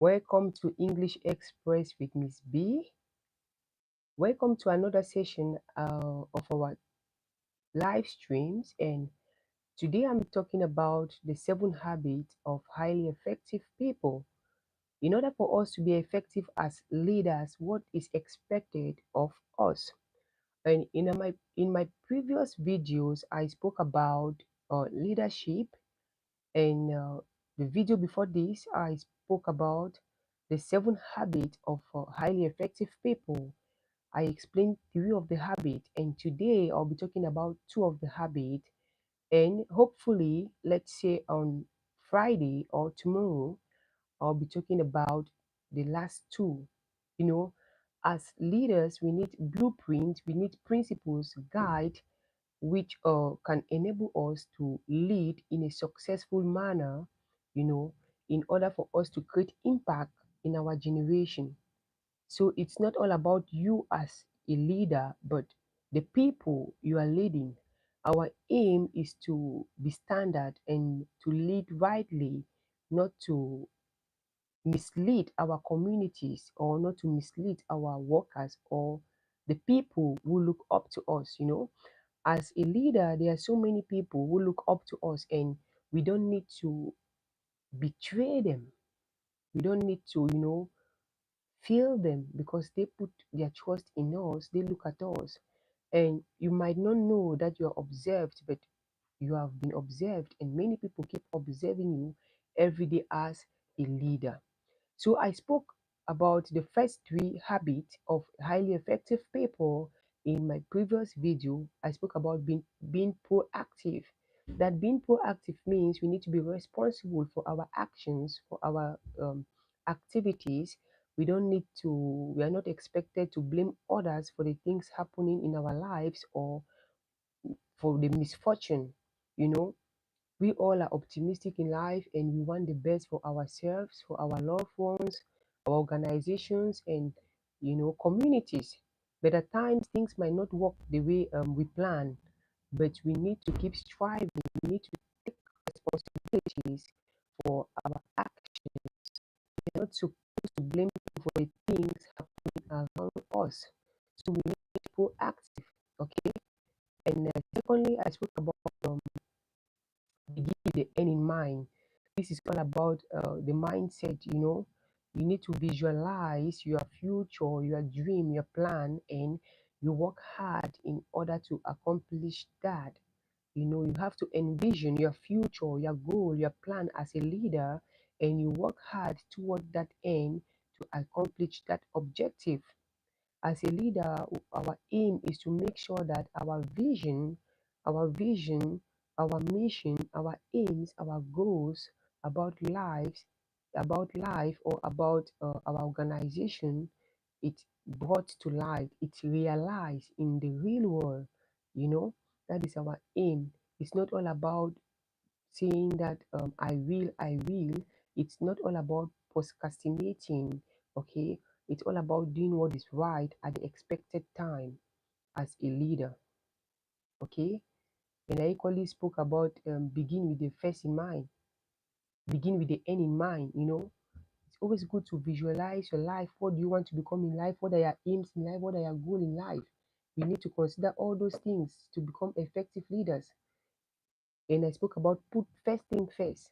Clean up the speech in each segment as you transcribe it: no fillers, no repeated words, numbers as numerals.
Welcome to English Express with Miss B. Welcome to another session of our live streams. And today I'm talking about the 7 habits of highly effective people. In order for us to be effective as leaders, what is expected of us? And in my previous videos, I spoke about leadership, and the video before this, I spoke about the 7 habits of highly effective people. I explained 3 of the habits, and today I'll be talking about 2 of the habits. And hopefully, let's say on Friday or tomorrow, I'll be talking about the last 2. You know, as leaders, we need blueprints, we need principles, guide, which can enable us to lead in a successful manner, you know, in order for us to create impact in our generation. So it's not all about you as a leader, but the people you are leading. Our aim is to be standard and to lead rightly, not to mislead our communities or not to mislead our workers or the people who look up to us. As a leader, there are so many people who look up to us, and we don't need to betray them. We don't need to, fail them because they put their trust in us. They look at us, and you might not know that you're observed, but you have been observed, and many people keep observing you every day as a leader. So I spoke about the first 3 habits of highly effective people in my previous video. I spoke about being proactive. That being proactive means we need to be responsible for our actions, for our activities. We are not expected to blame others for the things happening in our lives or for the misfortune. You know, we all are optimistic in life and we want the best for ourselves, for our loved ones, our organizations, and communities. But at times things might not work the way we plan. But we need to keep striving. We need to take responsibilities for our actions. We're not supposed to blame people for the things happening around us. So we need to be proactive. Okay. And secondly, I spoke about begin with the end in mind. This is all about the mindset. You need to visualize your future, your dream, your plan, and you work hard in order to accomplish that. You have to envision your future, your goal, your plan as a leader, and you work hard toward that end to accomplish that objective. As a leader, our aim is to make sure that our vision, our mission, our aims, our goals about life or about our organization, it's brought to life, it's realized in the real world. You know, that is our aim. It's not all about saying that I will. It's not all about procrastinating, okay? It's all about doing what is right at the expected time as a leader, okay? And I equally spoke about begin with the first in mind, begin with the end in mind. It's always good to visualize your life. What do you want to become in life? What are your aims in life? What are your goals in life? We need to consider all those things to become effective leaders. And I spoke about put first thing first.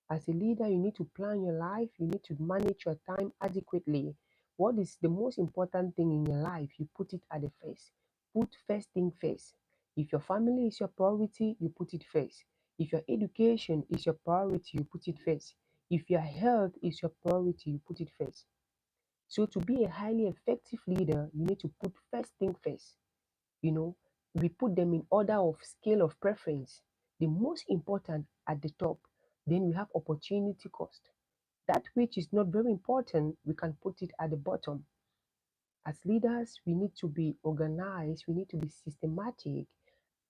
As a leader, you need to plan your life, you need to manage your time adequately. What is the most important thing in your life? You put it at the first. Put first thing first. If your family is your priority, you put it first. If your education is your priority, you put it first. If your health is your priority, you put it first. So to be a highly effective leader, you need to put first thing first. We put them in order of scale of preference. The most important at the top, then we have opportunity cost. That which is not very important, we can put it at the bottom. As leaders, we need to be organized, we need to be systematic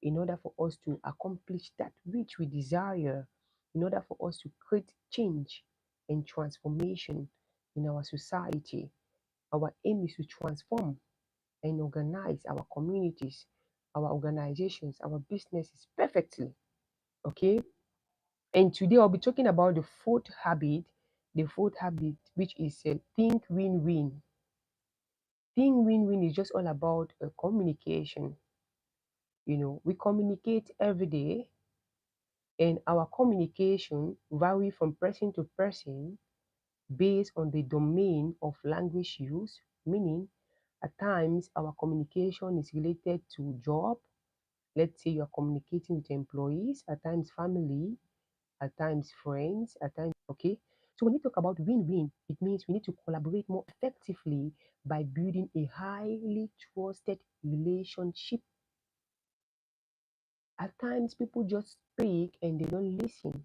in order for us to accomplish that which we desire, in order for us to create change and transformation in our society. Our aim is to transform and organize our communities, our organizations, our businesses perfectly. Okay. And today I'll be talking about the 4th habit, the fourth habit, which is think win-win. Think win-win is just all about communication. We communicate every day, and our communication vary from person to person based on the domain of language use, meaning at times our communication is related to job. Let's say you're communicating with employees, at times family, at times friends, at times, okay? So when we talk about win-win, it means we need to collaborate more effectively by building a highly trusted relationship. At times people just speak and they don't listen.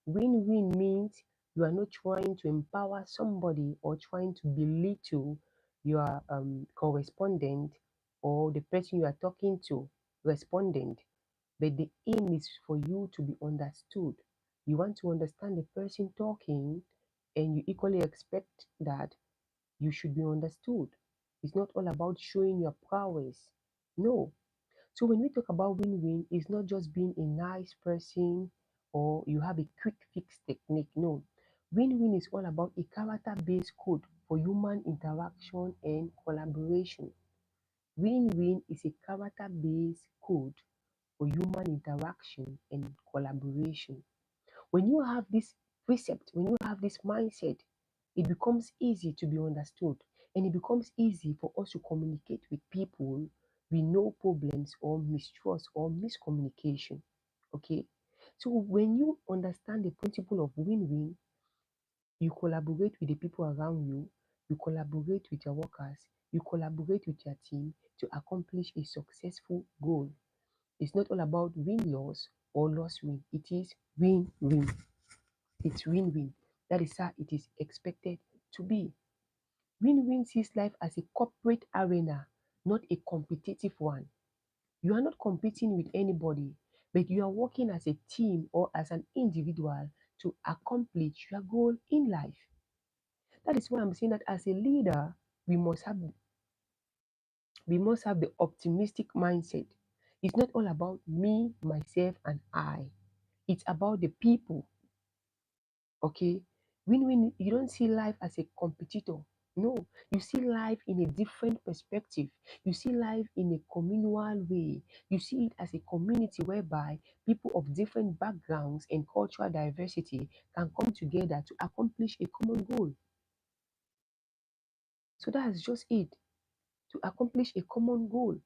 Win-win means you are not trying to empower somebody or trying to belittle your correspondent or the person you are talking to, respondent. But the aim is for you to be understood. You want to understand the person talking, and you equally expect that you should be understood. It's not all about showing your prowess. No. So when we talk about win-win, it's not just being a nice person or you have a quick fix technique. No. Win-win is all about a character-based code for human interaction and collaboration. Win-win is a character-based code for human interaction and collaboration. When you have this precept, when you have this mindset, it becomes easy to be understood, and it becomes easy for us to communicate with people with no problems or mistrust or miscommunication. Okay? So when you understand the principle of win-win, you collaborate with the people around you, you collaborate with your workers, you collaborate with your team to accomplish a successful goal. It's not all about win-loss or loss-win. It is win-win. It's win-win. That is how it is expected to be. Win-win sees life as a corporate arena, not a competitive one. You are not competing with anybody, but you are working as a team or as an individual to accomplish your goal in life. That is why I'm saying that as a leader, we must have we must have the optimistic mindset. It's not all about me, myself, and I. It's about the people. Okay? When you don't see life as a competitor. No, you see life in a different perspective. You see life in a communal way. You see it as a community whereby people of different backgrounds and cultural diversity can come together to accomplish a common goal. So that's just it. To accomplish a common goal.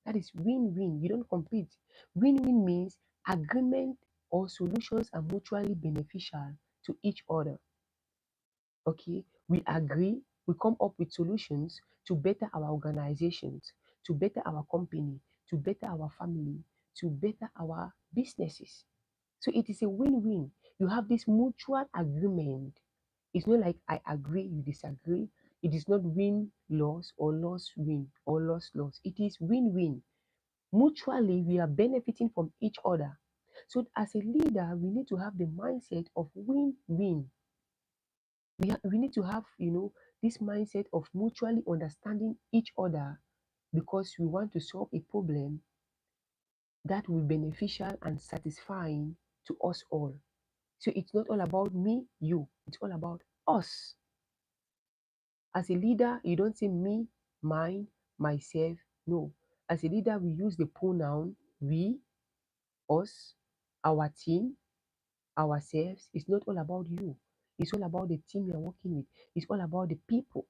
That is win-win. You don't compete. Win-win means agreement or solutions are mutually beneficial to each other. Okay, we agree, we come up with solutions to better our organizations, to better our company, to better our family, to better our businesses. So it is a win-win. You have this mutual agreement. It's not like I agree, you disagree. It is not win loss or loss win or loss loss. It is win-win. Mutually, we are benefiting from each other. So as a leader, we need to have the mindset of win-win. We need to have this mindset of mutually understanding each other because we want to solve a problem that will be beneficial and satisfying to us all. So it's not all about me, you, it's all about us. As a leader, you don't say me, mine, myself. No, as a leader, we use the pronoun we, us, our team, ourselves. It's not all about you. It's all about the team you're working with. It's all about the people.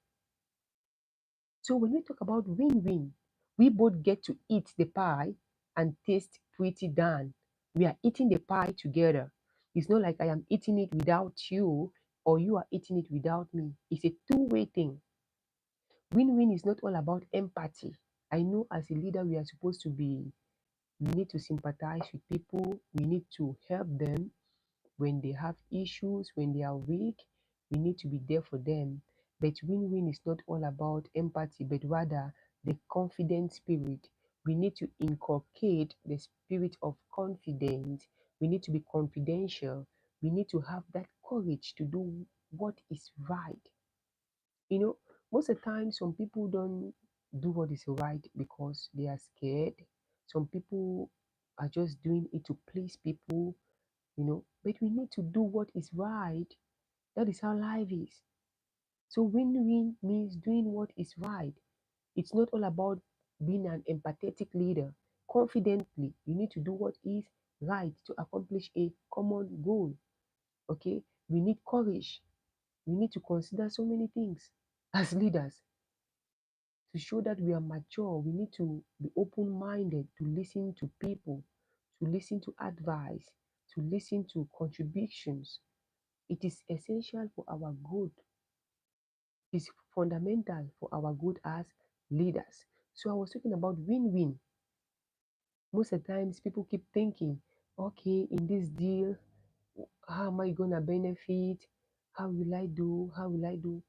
So when we talk about win-win, we both get to eat the pie and taste pretty darn. We are eating the pie together. It's not like I am eating it without you or you are eating it without me. It's a two-way thing. Win-win is not all about empathy. I know as a leader we are supposed to be, we need to sympathize with people. We need to help them when they have issues, when they are weak, we need to be there for them. But win-win is not all about empathy, but rather the confident spirit. We need to inculcate the spirit of confidence. We need to be confidential. We need to have that courage to do what is right. You know, most of the time, some people don't do what is right because they are scared. Some people are just doing it to please people, but we need to do what is right. That is how life is. So win-win means doing what is right. It's not all about being an empathetic leader. Confidently, you need to do what is right to accomplish a common goal. Okay? We need courage. We need to consider so many things as leaders to show that we are mature. We need to be open-minded to listen to people, to listen to advice, to listen to contributions. It is essential for our good. It is fundamental for our good as leaders. So I was talking about win-win. Most of the times people keep thinking, okay, in this deal, how am I gonna benefit? How will I do? How will I do?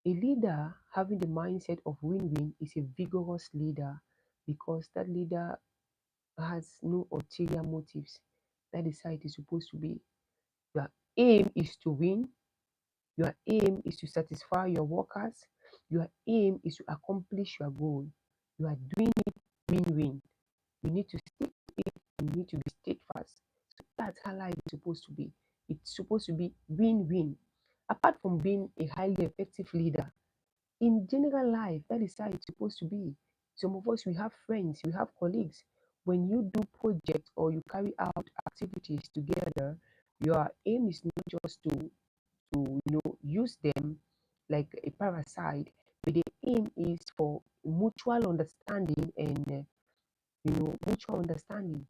A leader having the mindset of win-win is a vigorous leader because that leader has no ulterior motives. That is how it is supposed to be. Your aim is to win. Your aim is to satisfy your workers. Your aim is to accomplish your goal. You are doing it win-win. You need to stick to it. You need to be steadfast. So that's how life is supposed to be. It's supposed to be win-win. Apart from being a highly effective leader, in general life, that is how it's supposed to be. Some of us, we have friends, we have colleagues. When you do projects or you carry out activities together, your aim is not just to use them like a parasite, but the aim is for mutual understanding and mutual understanding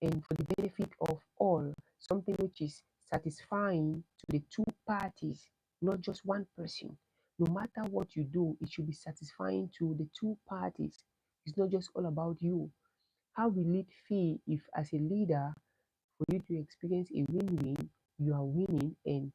and for the benefit of all, something which is satisfying to the two parties, not just one person. No matter what you do, it should be satisfying to the two parties. It's not just all about you. How will it feel if, as a leader, for you to experience a win-win, you are winning and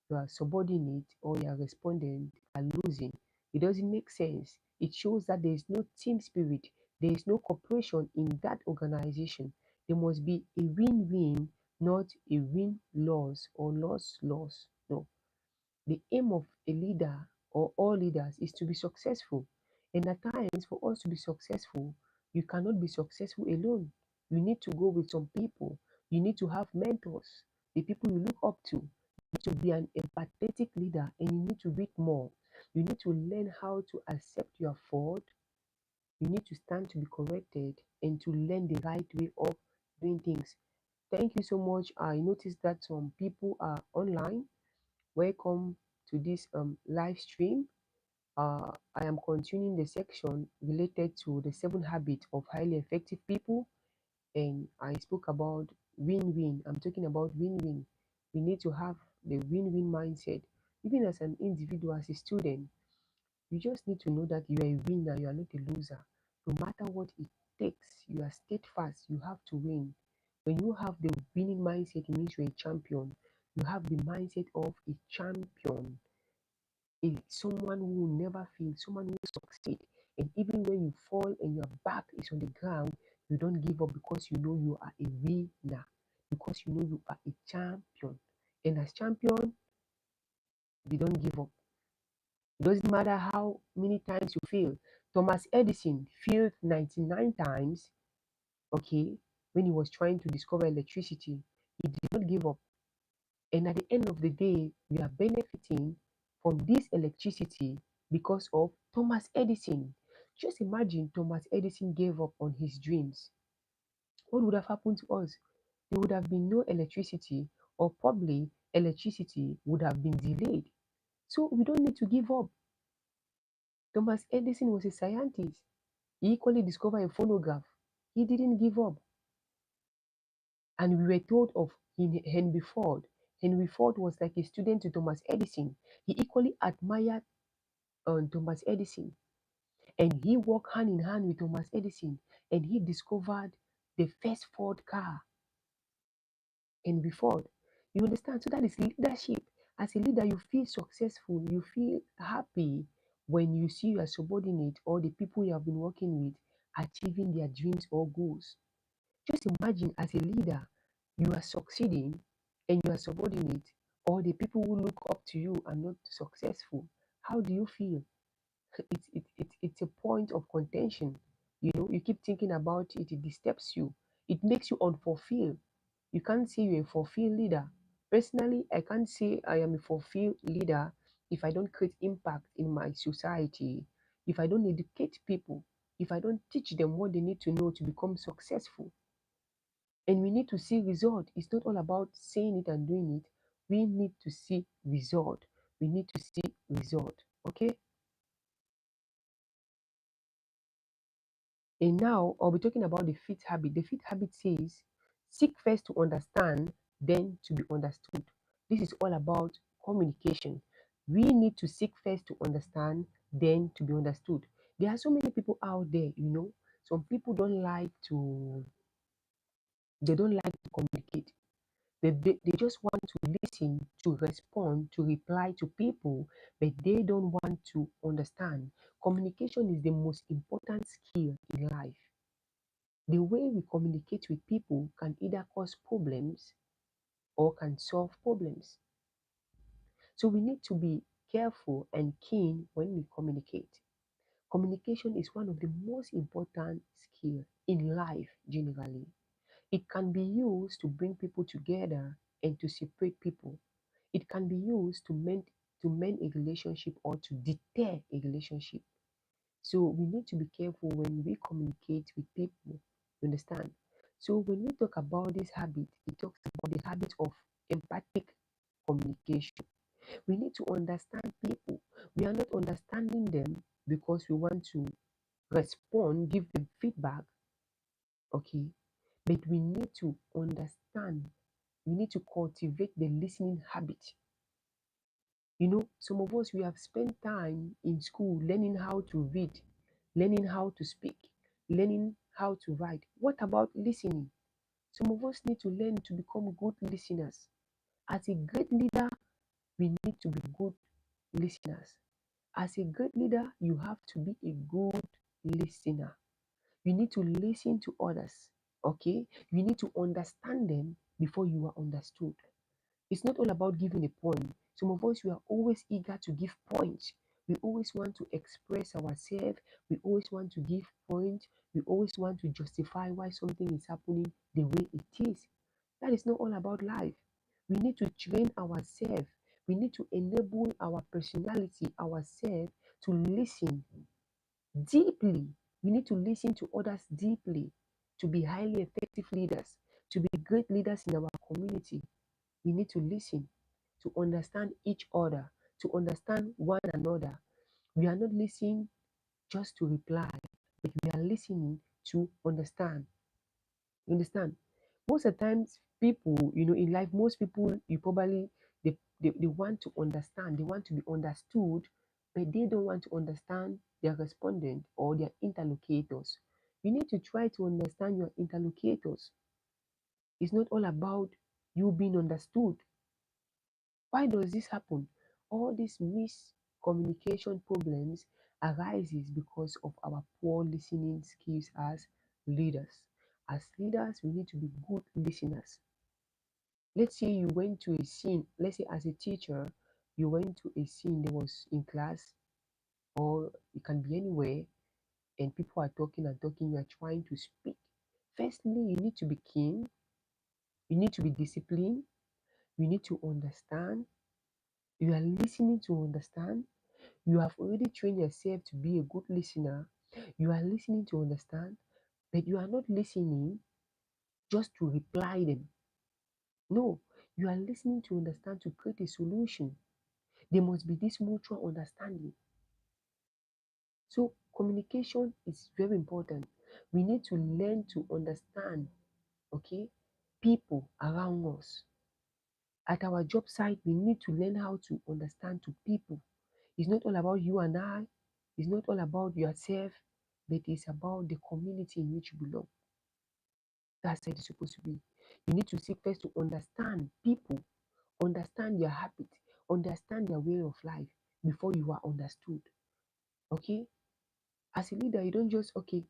your subordinate or your respondent are losing? It doesn't make sense. It shows that there is no team spirit, there is no cooperation in that organization. There must be a win-win, not a win-loss or loss-loss. No. The aim of a leader or all leaders is to be successful. And at times, for us to be successful, you cannot be successful alone. You need to go with some people. You need to have mentors, the people you look up to. You need to be an empathetic leader and you need to read more. You need to learn how to accept your fault. You need to stand to be corrected and to learn the right way of doing things. Thank you so much. I noticed that some people are online. Welcome to this live stream. I am continuing the section related to the 7 habits of highly effective people, and I spoke about win-win. I'm talking about win-win. We need to have the win-win mindset. Even as an individual, as a student, you just need to know that you are a winner, you are not a loser. No matter what it takes, you are steadfast, you have to win. When you have the winning mindset, it means you're a champion. You have the mindset of a champion, someone who will never fail, someone who will succeed. And even when you fall and your back is on the ground, you don't give up because you know you are a winner, because you know you are a champion. And as champion, we don't give up. It doesn't matter how many times you fail. Thomas Edison failed 99 times, okay, when he was trying to discover electricity. He did not give up. And at the end of the day, we are benefiting from this electricity because of Thomas Edison. Just imagine Thomas Edison gave up on his dreams. What would have happened to us? There would have been no electricity, or probably electricity would have been delayed. So we don't need to give up. Thomas Edison was a scientist. He equally discovered a phonograph. He didn't give up. And we were told of Henry Ford. Henry Ford was like a student to Thomas Edison. He equally admired Thomas Edison, and he worked hand in hand with Thomas Edison, and he discovered the first Ford car. Henry Ford, you understand? So that is leadership. As a leader, you feel successful, you feel happy when you see your subordinate or the people you have been working with achieving their dreams or goals. Just imagine, as a leader, you are succeeding and your subordinate or the people who look up to you are not successful. How do you feel? It's a point of contention. You keep thinking about it, it disturbs you. It makes you unfulfilled. You can't say you're a fulfilled leader. Personally, I can't say I am a fulfilled leader if I don't create impact in my society, if I don't educate people, if I don't teach them what they need to know to become successful. And we need to see result. It's not all about saying it and doing it. We need to see result. We need to see result. Okay? And now I'll be talking about the fifth habit. The fifth habit says, seek first to understand, then to be understood. This is all about communication. We need to seek first to understand, then to be understood. There are so many people out there, some people they don't like to communicate. They just want to listen, to respond, to reply to people, but they don't want to understand. Communication is the most important skill in life. The way we communicate with people can either cause problems or can solve problems. So we need to be careful and keen when we communicate. Communication is one of the most important skills in life generally. It can be used to bring people together and to separate people. It can be used to mend a relationship or to deter a relationship. So we need to be careful when we communicate with people. You understand? So when we talk about this habit, it talks about the habit of empathic communication. We need to understand people. We are not understanding them because we want to respond, give them feedback, okay? But we need to understand. We need to cultivate the listening habit. Some of us, we have spent time in school learning how to read, learning how to speak, learning how to write. What about listening? Some of us need to learn to become good listeners. As a great leader, we need to be good listeners. As a great leader, you have to be a good listener. You need to listen to others, okay? You need to understand them before you are understood. It's not all about giving a point. Some of us, we are always eager to give points. We always want to express ourselves. We always want to give points. We always want to justify why something is happening the way it is. That is not all about life. We need to train ourselves. We need to enable our personality, ourselves, to listen deeply. We need to listen to others deeply to be highly effective leaders, to be great leaders in our community. We need to listen to understand each other, to understand one another. We are not listening just to reply, but we are listening to understand. You understand? Most of the times, people, in life, most people, you probably, they want to understand, they want to be understood, but they don't want to understand their respondent or their interlocutors. You need to try to understand your interlocutors. It's not all about you being understood. Why does this happen? All these miscommunication problems arises because of our poor listening skills as leaders. As leaders, we need to be good listeners. Let's say you went to a scene, let's say as a teacher, you went to a scene that was in class, or it can be anywhere, and people are talking and talking, you are trying to speak. Firstly, you need to be keen, you need to be disciplined, you need to understand, you are listening to understand. You have already trained yourself to be a good listener. You are listening to understand, but you are not listening just to reply them. No, you are listening to understand to create a solution. There must be this mutual understanding. So communication is very important. We need to learn to understand, okay, people around us. At our job site, we need to learn how to understand to people. It's not all about you and I. It's not all about yourself, but it's about the community in which you belong. That's how it's supposed to be. You need to seek first to understand people, understand their habits, understand their way of life before you are understood. Okay? As a leader, you don't just, okay,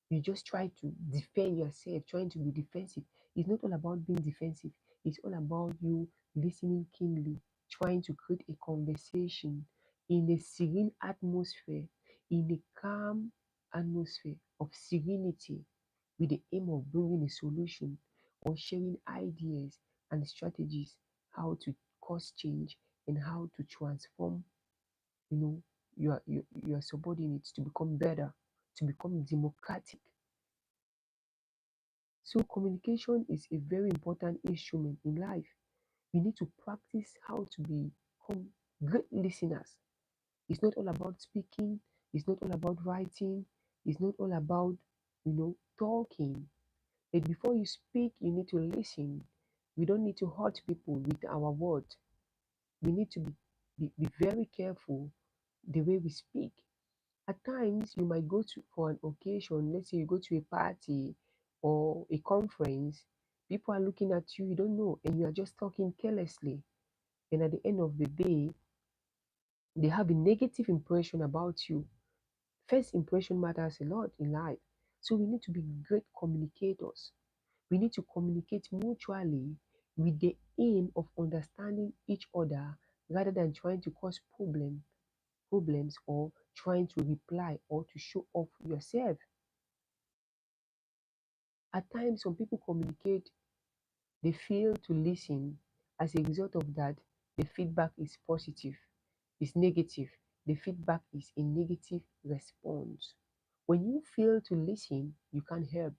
you just try to defend yourself, trying to be defensive. It's not all about being defensive. It's all about you listening keenly, trying to create a conversation in a serene atmosphere, in a calm atmosphere of serenity, with the aim of bringing a solution or sharing ideas and strategies how to cause change, and how to transform, you know, your subordinates to become better, to become democratic. So communication is a very important instrument in life. We need to practice how to become great listeners. It's not all about speaking, it's not all about writing, it's not all about, talking. But before you speak, you need to listen. We don't need to hurt people with our words. We need to be very careful the way we speak. At times, you might go to for an occasion, let's say you go to a party or a conference, people are looking at you, you don't know, and you are just talking carelessly. And at the end of the day, they have a negative impression about you. First impression matters a lot in life. So we need to be great communicators. We need to communicate mutually with the aim of understanding each other rather than trying to cause problems or trying to reply or to show off yourself. At times some people communicate, they fail to listen. As a result of that, the feedback is positive, is negative. The feedback is a negative response. When you fail to listen, you can't help.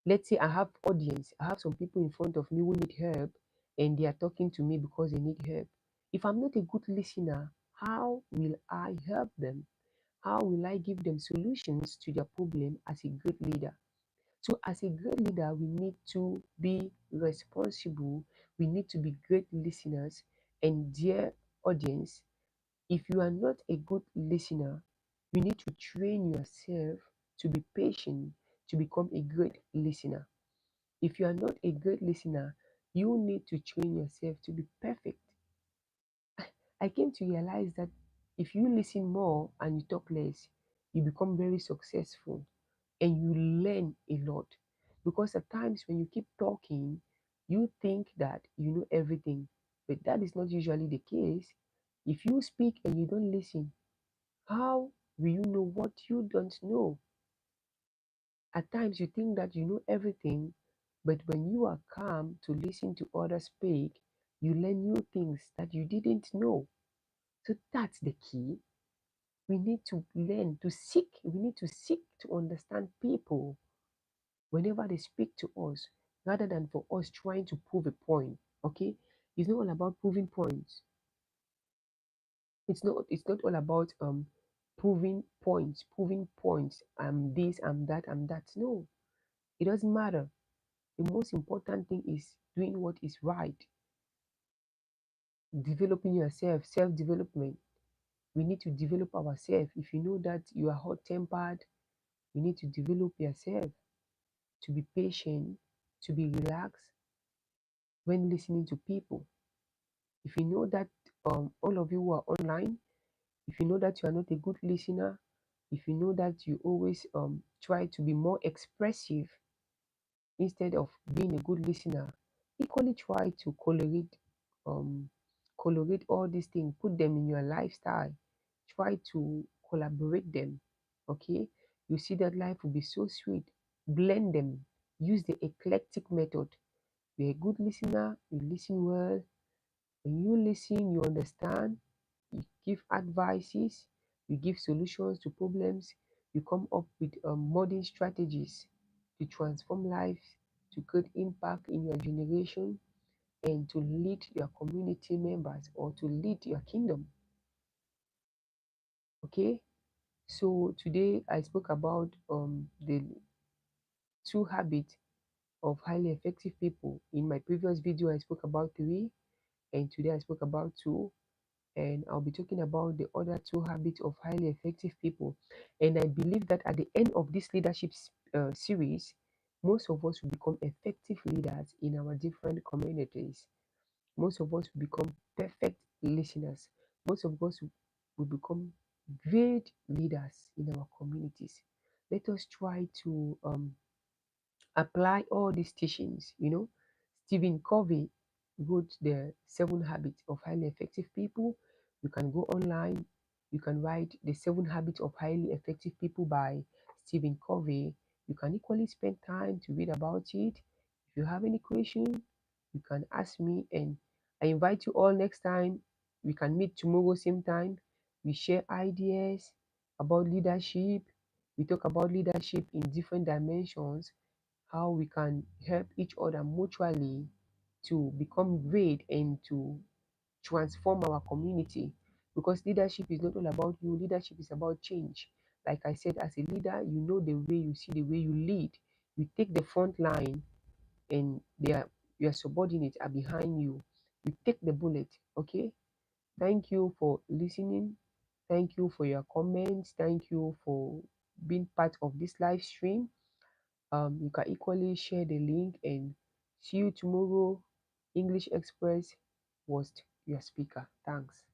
Let's say I have audience, I have some people in front of me who need help, and they are talking to me because they need help. If I'm not a good listener, how will I help them? How will I give them solutions to their problem as a great leader? So as a great leader, we need to be responsible. We need to be great listeners. And dear audience, if you are not a good listener, you need to train yourself to be patient to become a great listener. If you are not a great listener, you need to train yourself to be perfect. I came to realize that if you listen more and you talk less, you become very successful and you learn a lot. Because at times when you keep talking, you think that you know everything, but that is not usually the case. If you speak and you don't listen, how will you know what you don't know? At times you think that you know everything, but when you are calm to listen to others speak, you learn new things that you didn't know. So that's the key. We need to learn to seek, we need to seek to understand people whenever they speak to us, rather than for us trying to prove a point. Okay? It's not all about proving points. It's not all about proving points. I'm this, I'm that, I'm that. No, it doesn't matter. The most important thing is doing what is right, developing yourself, self-development. We need to develop ourselves. If you know that you are hot-tempered, you need to develop yourself to be patient, to be relaxed when listening to people. If you know that all of you who are online, if you know that you are not a good listener, if you know that you always try to be more expressive instead of being a good listener, equally try to um colorate all these things, put them in your lifestyle, try to collaborate them. Okay, you see that life will be so sweet. Blend them, use the eclectic method. You're a good listener, you listen well. When you listen, you understand, you give advices, you give solutions to problems, you come up with modern strategies to transform lives, to create impact in your generation, and to lead your community members or to lead your kingdom. Okay, so today I spoke about the two habits of highly effective people. In my previous video, I spoke about three, and today I spoke about two. And I'll be talking about the other two habits of highly effective people. And I believe that at the end of this leadership series, most of us will become effective leaders in our different communities. Most of us will become perfect listeners. Most of us will become great leaders in our communities. Let us try to apply all these teachings. Stephen Covey wrote the 7 habits of highly effective people. You can go online, you can write the 7 habits of highly effective people by Stephen Covey. You can equally spend time to read about it. If you have any question, you can ask me and I invite you all next time. We can meet tomorrow, same time. We share ideas about leadership. We talk about leadership in different dimensions, how we can help each other mutually to become great and to transform our community. Because leadership is not all about you, leadership is about change. Like I said, as a leader, you know the way you see, the way you lead. You take the front line and your subordinates are behind you. You take the bullet, okay? Thank you for listening. Thank you for your comments. Thank you for being part of this live stream. You can equally share the link and see you tomorrow. English Express was your speaker. Thanks.